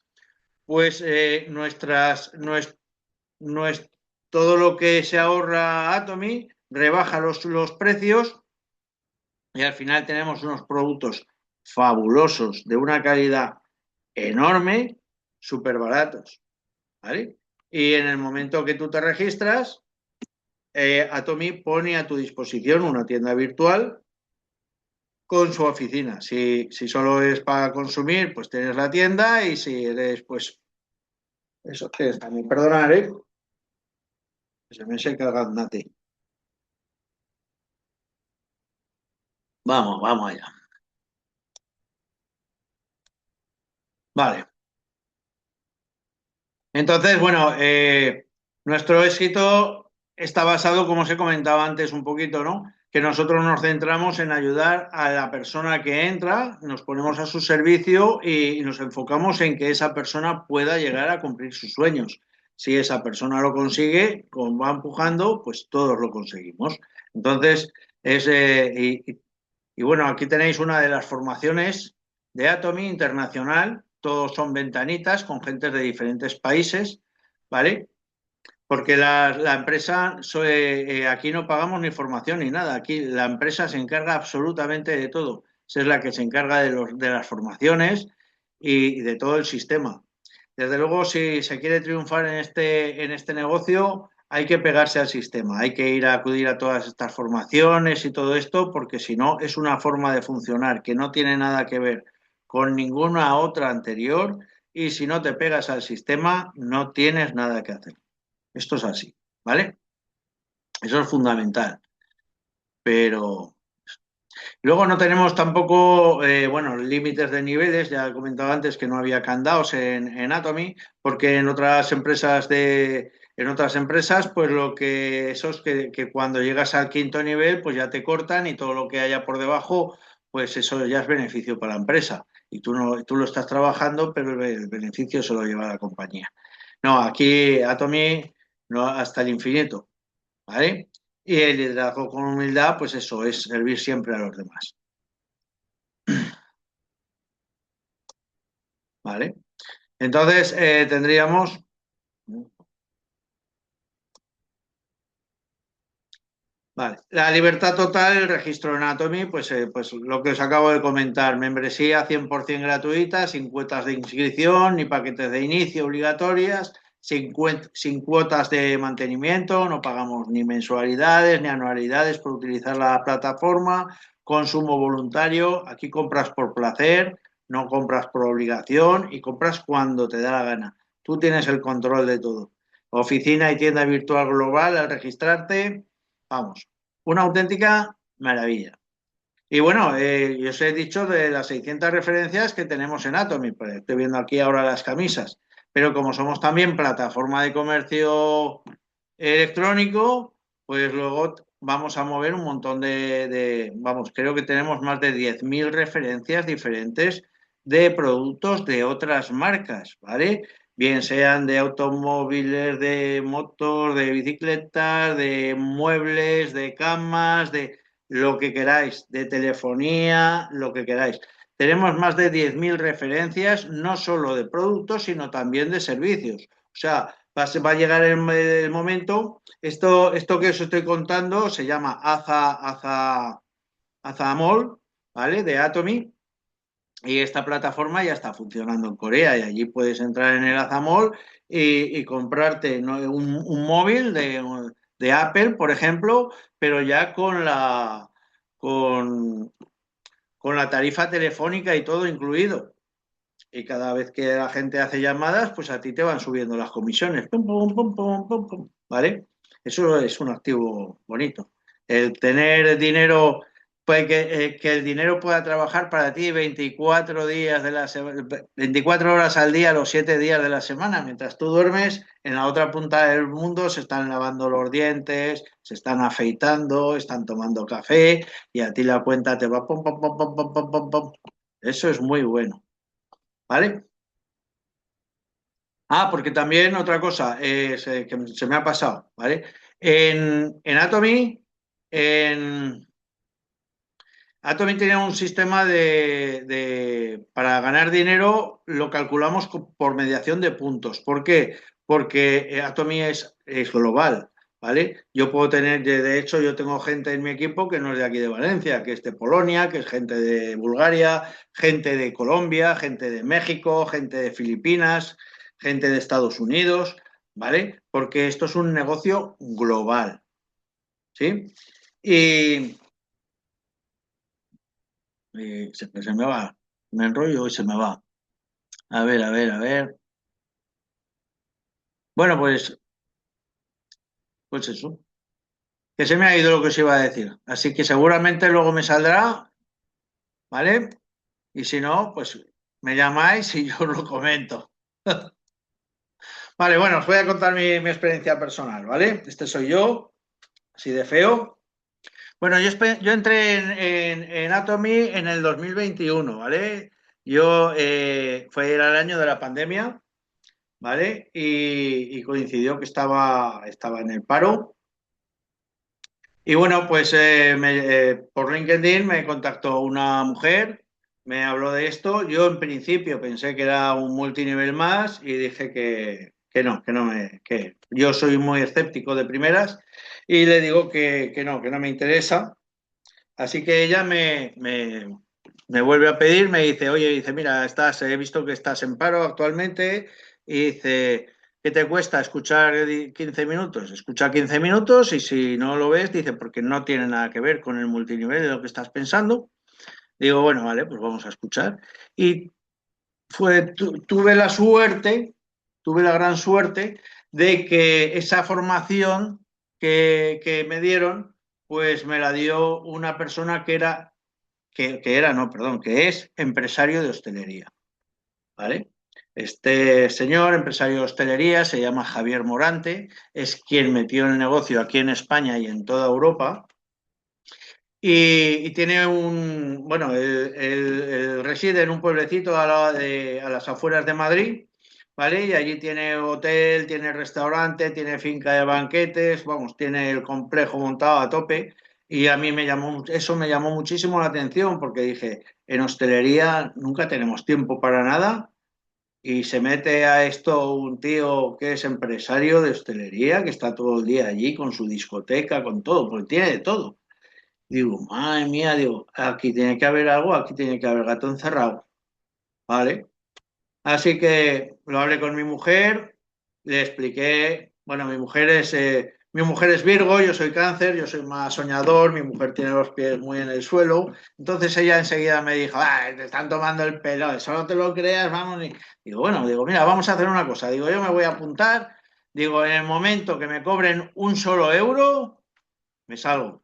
Speaker 1: pues nues- todo lo que se ahorra Atomy rebaja los precios y al final tenemos unos productos fabulosos de una calidad enorme, súper baratos, ¿vale? Y en el momento que tú te registras, Atomy pone a tu disposición una tienda virtual con su oficina. Si solo es para consumir, pues tienes la tienda y si eres, pues, eso que es también, perdonar, ¿eh? Se me seca el gaznate. Vamos allá. Vale. Entonces, bueno, nuestro éxito está basado, como os he comentado antes un poquito, ¿no? Que nosotros nos centramos en ayudar a la persona que entra, nos ponemos a su servicio y nos enfocamos en que esa persona pueda llegar a cumplir sus sueños. Si esa persona lo consigue, como va empujando, pues todos lo conseguimos. Entonces, es, y bueno, aquí tenéis una de las formaciones de Atomy internacional. Todos son ventanitas con gentes de diferentes países, ¿vale? Porque la empresa, aquí no pagamos ni formación ni nada. Aquí la empresa se encarga absolutamente de todo. Es la que se encarga de las formaciones y de todo el sistema. Desde luego, si se quiere triunfar en este negocio, hay que pegarse al sistema, hay que ir a acudir a todas estas formaciones y todo esto, porque si no, es una forma de funcionar que no tiene nada que ver con ninguna otra anterior y si no te pegas al sistema, no tienes nada que hacer. Esto es así, ¿vale? Eso es fundamental. Pero luego no tenemos tampoco, bueno, límites de niveles. Ya he comentado antes que no había candados en Atomy, porque en otras empresas, pues lo que eso es que cuando llegas al quinto nivel, pues ya te cortan y todo lo que haya por debajo, pues eso ya es beneficio para la empresa. Y tú no, tú lo estás trabajando, pero el beneficio se lo lleva la compañía. No, aquí Atomy no, hasta el infinito. ¿Vale? Y el liderazgo con humildad, pues eso, es servir siempre a los demás, ¿vale? Entonces, tendríamos, vale, la libertad total, el registro en Atomy, pues lo que os acabo de comentar, membresía 100% gratuita, sin cuotas de inscripción ni paquetes de inicio obligatorias, sin cuotas de mantenimiento, no pagamos ni mensualidades ni anualidades por utilizar la plataforma, consumo voluntario, aquí compras por placer, no compras por obligación y compras cuando te da la gana. Tú tienes el control de todo. Oficina y tienda virtual global al registrarte, vamos, una auténtica maravilla. Y bueno, yo os he dicho de las 600 referencias que tenemos en Atomy, pues estoy viendo aquí ahora las camisas, pero como somos también plataforma de comercio electrónico, pues luego vamos a mover un montón vamos, creo que tenemos más de 10.000 referencias diferentes de productos de otras marcas, ¿vale? Bien sean de automóviles, de motos, de bicicletas, de muebles, de camas, de lo que queráis, de telefonía, lo que queráis. Tenemos más de 10.000 referencias, no solo de productos, sino también de servicios. O sea, va a llegar el momento, esto que os estoy contando se llama Azamol, ¿vale? De Atomy, y esta plataforma ya está funcionando en Corea y allí puedes entrar en el Azamol y comprarte, ¿no?, un móvil de Apple, por ejemplo, pero ya con con la tarifa telefónica y todo incluido. Y cada vez que la gente hace llamadas, pues a ti te van subiendo las comisiones. Pum, pum, pum, pum, pum, pum, ¿vale? Eso es un activo bonito. El tener dinero, pues que el dinero pueda trabajar para ti 24 días de la 24 horas al día, los 7 días de la semana. Mientras tú duermes, en la otra punta del mundo se están lavando los dientes, se están afeitando, están tomando café y a ti la cuenta te va pum, pum, pum, pum, pum, pum, pum, pum. Eso es muy bueno. ¿Vale? Ah, porque también otra cosa que se me ha pasado, ¿vale? En Atomy, en Atomy tiene un sistema para ganar dinero, lo calculamos por mediación de puntos. ¿Por qué? Porque Atomy es global, ¿vale? Yo puedo tener, de hecho, yo tengo gente en mi equipo que no es de aquí de Valencia, que es de Polonia, que es gente de Bulgaria, gente de Colombia, gente de México, gente de Filipinas, gente de Estados Unidos, ¿vale? Porque esto es un negocio global, ¿sí? Y, se me va, me enrollo y se me va. A ver, a ver, a ver. Bueno, pues eso, que se me ha ido lo que os iba a decir. Así que seguramente luego me saldrá, ¿vale? Y si no, pues me llamáis y yo os lo comento. Vale, bueno, os voy a contar mi experiencia personal, ¿vale? Este soy yo, así de feo. Bueno, yo entré en Atomy en el 2021, ¿vale? Era el año de la pandemia, ¿vale? Y coincidió que estaba en el paro. Y bueno, pues por LinkedIn me contactó una mujer, me habló de esto. Yo en principio pensé que era un multinivel más y dije que yo soy muy escéptico de primeras y le digo que no me interesa. Así que ella me vuelve a pedir, me dice, oye, dice, mira, he visto que estás en paro actualmente y dice, ¿qué te cuesta escuchar 15 minutos? Escucha 15 minutos y si no lo ves, dice, porque no tiene nada que ver con el multinivel de lo que estás pensando. Digo, bueno, vale, pues vamos a escuchar. Y tuve la suerte, tuve la gran suerte de que esa formación que me dieron, pues me la dio una persona no, perdón, que es empresario de hostelería, ¿vale? Este señor, empresario de hostelería, se llama Javier Morante, es quien metió el negocio aquí en España y en toda Europa. Y tiene bueno, él reside en un pueblecito a las afueras de Madrid, ¿vale? Y allí tiene hotel, tiene restaurante, tiene finca de banquetes, vamos, tiene el complejo montado a tope. Y a mí eso me llamó muchísimo la atención porque dije, en hostelería nunca tenemos tiempo para nada y se mete a esto un tío que es empresario de hostelería, que está todo el día allí con su discoteca, con todo, porque tiene de todo. Digo, madre mía, digo, aquí tiene que haber algo, aquí tiene que haber gato encerrado, ¿vale? Así que lo hablé con mi mujer, le expliqué, bueno, mi mujer es Virgo, yo soy Cáncer, yo soy más soñador, mi mujer tiene los pies muy en el suelo, entonces ella enseguida me dijo, ah, te están tomando el pelo, eso no te lo creas, vamos, digo, bueno, digo, mira, vamos a hacer una cosa, digo, yo me voy a apuntar, digo, en el momento que me cobren un solo euro, me salgo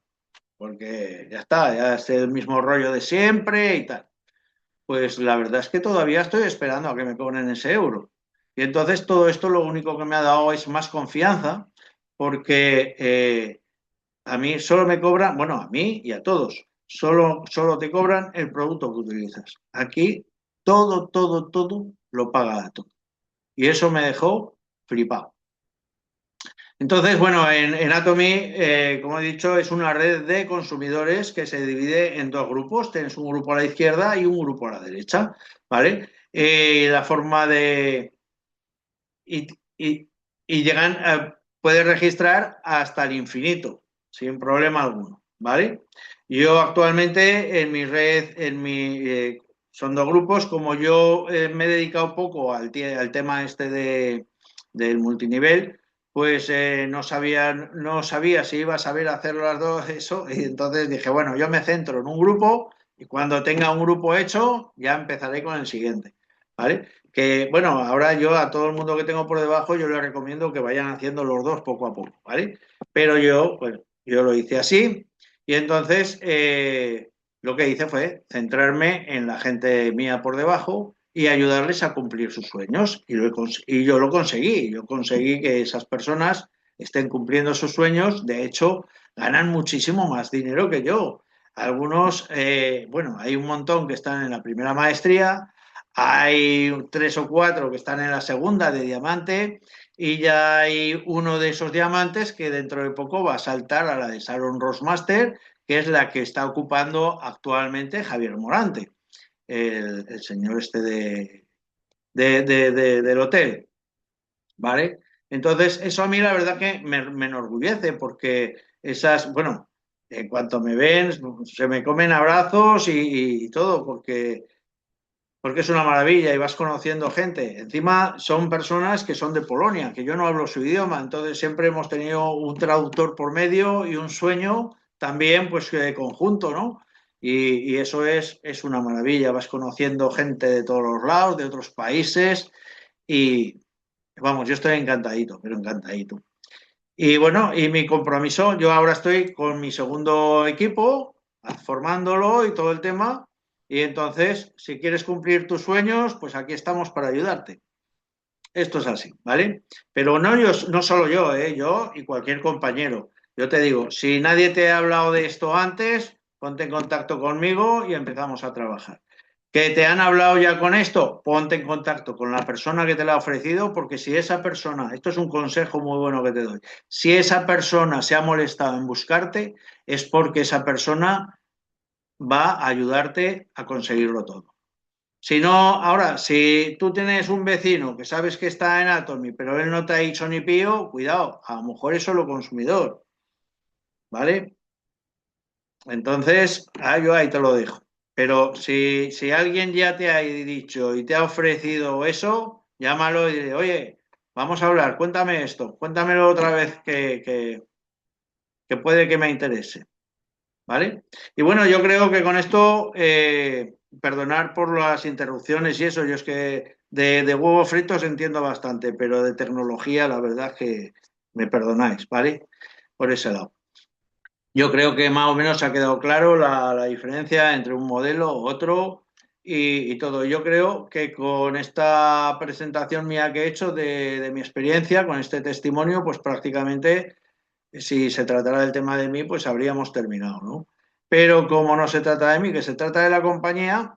Speaker 1: porque ya está, ya es el mismo rollo de siempre y tal. Pues la verdad es que todavía estoy esperando a que me cobren ese euro. Y entonces todo esto lo único que me ha dado es más confianza, porque a mí solo me cobran, bueno, a mí y a todos, solo te cobran el producto que utilizas. Aquí todo lo paga todo. Y eso me dejó flipado. Entonces, bueno, en Atomy, como he dicho, es una red de consumidores que se divide en dos grupos. Tienes un grupo a la izquierda y un grupo a la derecha, ¿vale? La forma de... Y, y- y llegan, puedes registrar hasta el infinito, sin problema alguno, ¿vale? Yo actualmente en mi red, son dos grupos, como yo me he dedicado poco al tema este del multinivel, pues no sabía si iba a saber hacerlo las dos, eso, y entonces dije, bueno, yo me centro en un grupo Y cuando tenga un grupo hecho, ya empezaré con el siguiente, ¿vale? Que, bueno, ahora yo a todo el mundo que tengo por debajo, yo les recomiendo que vayan haciendo los dos poco a poco, ¿vale? Pero yo, pues, yo lo hice así y entonces lo que hice fue centrarme en la gente mía por debajo y ayudarles a cumplir sus sueños. Y yo lo conseguí. Yo conseguí que esas personas estén cumpliendo sus sueños. De hecho, ganan muchísimo más dinero que yo. Algunos, bueno, hay un montón que están en la primera maestría, hay tres o cuatro que están en la segunda de diamante y ya hay uno de esos diamantes que dentro de poco va a saltar a la de Sharon Ross Master, que es la que está ocupando actualmente Javier Morante, el señor este del hotel, ¿vale? Entonces, eso a mí la verdad que me enorgullece porque esas, bueno, en cuanto me ven, se me comen abrazos y todo, porque es una maravilla y vas conociendo gente. Encima son personas que son de Polonia, que yo no hablo su idioma, entonces siempre hemos tenido un traductor por medio y un sueño también, pues, conjunto, ¿no? Y eso es una maravilla, vas conociendo gente de todos los lados, de otros países y, vamos, yo estoy encantadito, pero encantadito. Y bueno, y mi compromiso, yo ahora estoy con mi segundo equipo, formándolo y todo el tema. Y entonces, si quieres cumplir tus sueños, pues aquí estamos para ayudarte. Esto es así, ¿vale? Pero no yo, no solo yo, yo y cualquier compañero. Yo te digo, si nadie te ha hablado de esto antes, ponte en contacto conmigo y empezamos a trabajar. ¿Que te han hablado ya con esto? Ponte en contacto con la persona que te lo ha ofrecido, porque si esa persona, esto es un consejo muy bueno que te doy, si esa persona se ha molestado en buscarte, es porque esa persona va a ayudarte a conseguirlo todo. Si no, ahora, si tú tienes un vecino que sabes que está en Atomy, pero él no te ha dicho ni pío, cuidado, a lo mejor es solo consumidor, ¿vale? Entonces, yo ahí te lo dejo. Pero si alguien ya te ha dicho y te ha ofrecido eso, llámalo y dile, oye, vamos a hablar, cuéntame esto, cuéntamelo otra vez que puede que me interese, ¿vale? Y bueno, yo creo que con esto, perdonar por las interrupciones y eso, yo es que de huevos fritos entiendo bastante, pero de tecnología la verdad que me perdonáis, ¿vale? Por ese lado. Yo creo que más o menos ha quedado claro la diferencia entre un modelo, otro y todo. Yo creo que con esta presentación mía que he hecho de mi experiencia, con este testimonio, pues prácticamente si se tratara del tema de mí, pues habríamos terminado, ¿no? Pero como no se trata de mí, que se trata de la compañía,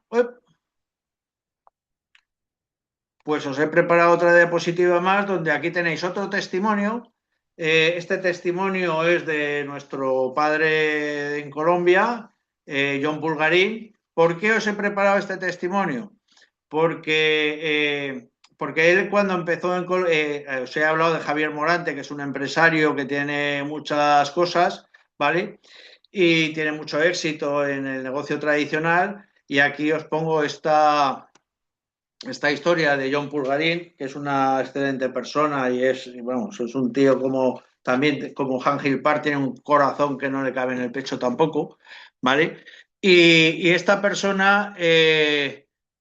Speaker 1: pues os he preparado otra diapositiva más donde aquí tenéis otro testimonio. Este testimonio es de nuestro padre en Colombia, John Bulgarín. ¿Por qué os he preparado este testimonio? Porque él cuando empezó os he hablado de Javier Morante, que es un empresario que tiene muchas cosas, ¿vale? Y tiene mucho éxito en el negocio tradicional. Y aquí os pongo esta historia de John Pulgarín, que es una excelente persona y bueno, es un tío como también como Ángel Park, tiene un corazón que no le cabe en el pecho tampoco, ¿vale? Y esta persona,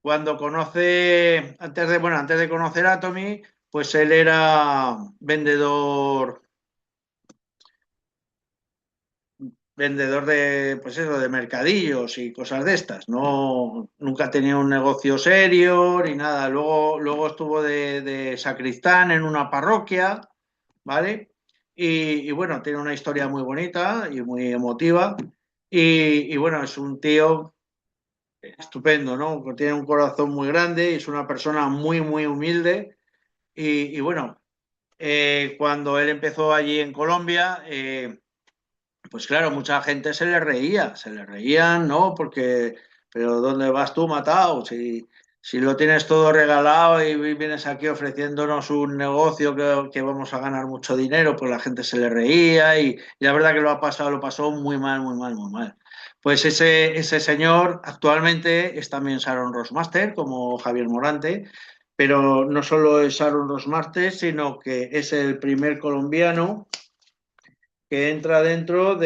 Speaker 1: cuando conoce, bueno, antes de conocer a Tommy, pues él era vendedor de, pues eso, de mercadillos y cosas de estas. No, nunca tenía un negocio serio ni nada. Luego estuvo de sacristán en una parroquia, ¿vale? Y bueno, tiene una historia muy bonita y muy emotiva. Y bueno, es un tío estupendo, ¿no? Tiene un corazón muy grande y es una persona muy, muy humilde. Y bueno, cuando él empezó allí en Colombia, pues claro, mucha gente se le reían, ¿no? Porque, pero ¿dónde vas tú, matado? Si lo tienes todo regalado y vienes aquí ofreciéndonos un negocio que vamos a ganar mucho dinero, pues la gente se le reía y la verdad que lo pasó muy mal, muy mal, muy mal. Pues ese señor actualmente es también Sharon Rossmaster, como Javier Morante, pero no solo es Sharon Rossmaster, sino que es el primer colombiano que entra dentro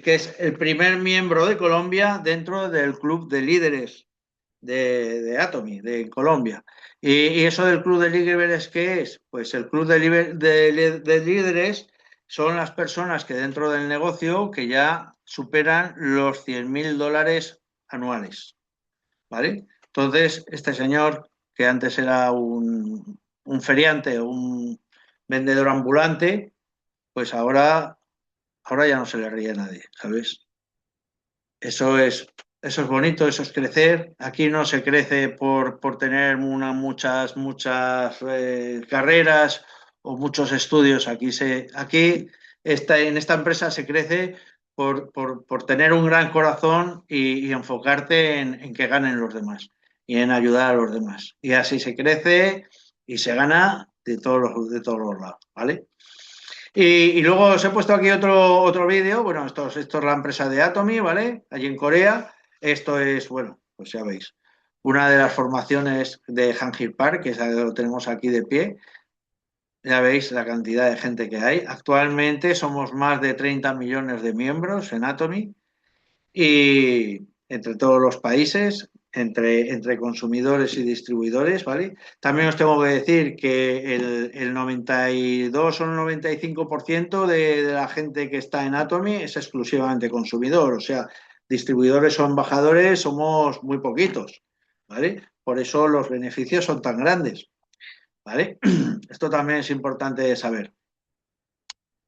Speaker 1: que es el primer miembro de Colombia dentro del club de líderes de Atomy, de Colombia. Y eso del club de líderes, ¿qué es? Pues el club de líderes son las personas que dentro del negocio que ya superan los 100.000 dólares anuales, ¿vale? Entonces, este señor, que antes era un feriante, un vendedor ambulante, pues ahora ya no se le ríe a nadie, ¿sabes? Eso es bonito, eso es crecer. Aquí no se crece por tener muchas carreras o muchos estudios. En esta empresa se crece por tener un gran corazón y enfocarte en que ganen los demás y en ayudar a los demás. Y así se crece y se gana de todos los lados, ¿vale? Y luego os he puesto aquí otro vídeo. Bueno, esto es la empresa de Atomy, ¿vale? Allí en Corea. Esto es, bueno, pues ya veis, una de las formaciones de Hangil Park, que lo tenemos aquí de pie. Ya veis la cantidad de gente que hay. Actualmente somos más de 30 millones de miembros en Atomy y entre todos los países, entre consumidores y distribuidores, ¿vale? También os tengo que decir que el 92 o el 95% de la gente que está en Atomy es exclusivamente consumidor, o sea, distribuidores o embajadores somos muy poquitos, ¿vale? Por eso los beneficios son tan grandes, ¿vale? Esto también es importante saber.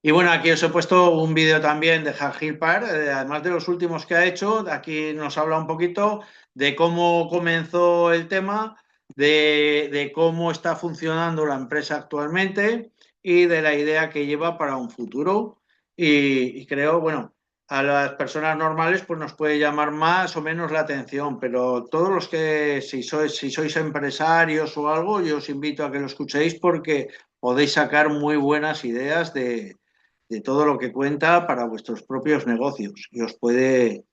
Speaker 1: Y bueno, aquí os he puesto un vídeo también de Hagil Par, además de los últimos que ha hecho. Aquí nos habla un poquito de cómo comenzó el tema, de cómo está funcionando la empresa actualmente y de la idea que lleva para un futuro. Y creo, bueno, a las personas normales pues nos puede llamar más o menos la atención, pero todos los que, si sois empresarios o algo, yo os invito a que lo escuchéis porque podéis sacar muy buenas ideas de todo lo que cuenta para vuestros propios negocios y os puede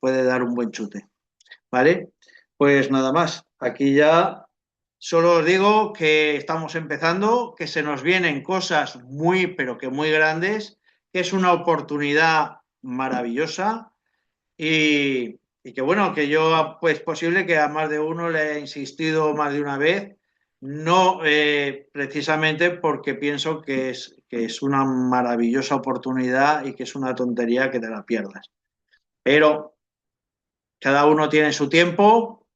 Speaker 1: dar un buen chute, ¿vale? Pues nada más, aquí ya solo os digo que estamos empezando, que se nos vienen cosas muy, pero que muy grandes, que es una oportunidad maravillosa y que bueno, que yo pues posible que a más de uno le haya insistido más de una vez, no precisamente porque pienso que es una maravillosa oportunidad y que es una tontería que te la pierdas. Pero cada uno tiene su tiempo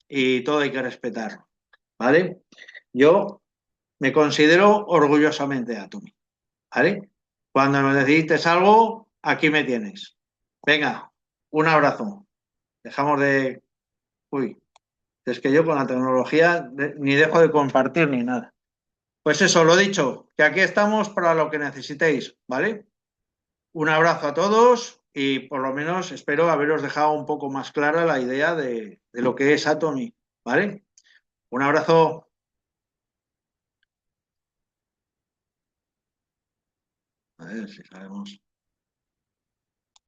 Speaker 1: y todo hay que respetarlo, ¿vale? Yo me considero orgullosamente Atomy, ¿vale? Cuando me necesites algo, aquí me tienes. Venga, un abrazo. Dejamos de... Uy, es que yo con la tecnología ni dejo de compartir ni nada. Pues eso, lo dicho, que aquí estamos para lo que necesitéis, ¿vale? Un abrazo a todos y por lo menos espero haberos dejado un poco más clara la idea de lo que es Atomy, ¿vale? Un abrazo. A ver si sabemos.